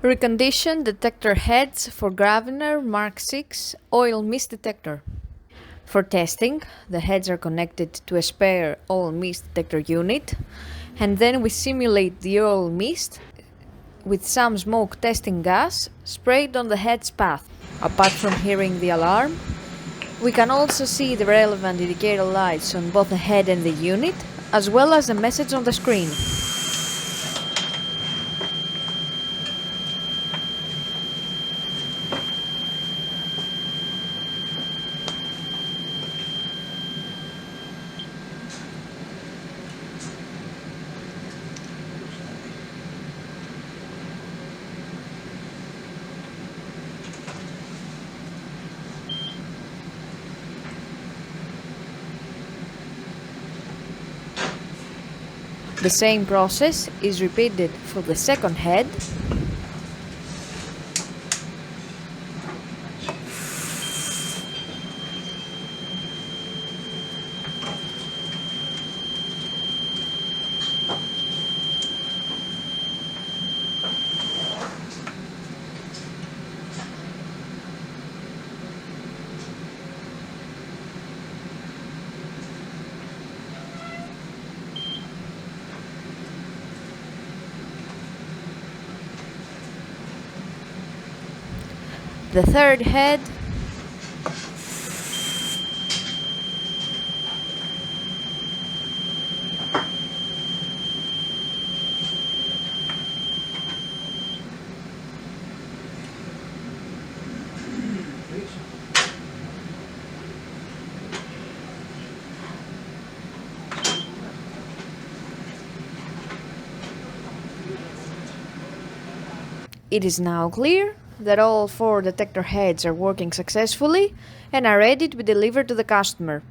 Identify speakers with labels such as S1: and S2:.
S1: Reconditioned detector heads for Gravner Mark 6 oil mist detector. For testing, the heads are connected to a spare oil mist detector unit, and then we simulate the oil mist with some smoke testing gas sprayed on the head's path. Apart from hearing the alarm, we can also see the relevant indicator lights on both the head and the unit, as well as the message on the screen. The same process is repeated for the second head. The third head. It is now clear that all 4 detector heads are working successfully and are ready to be delivered to the customer.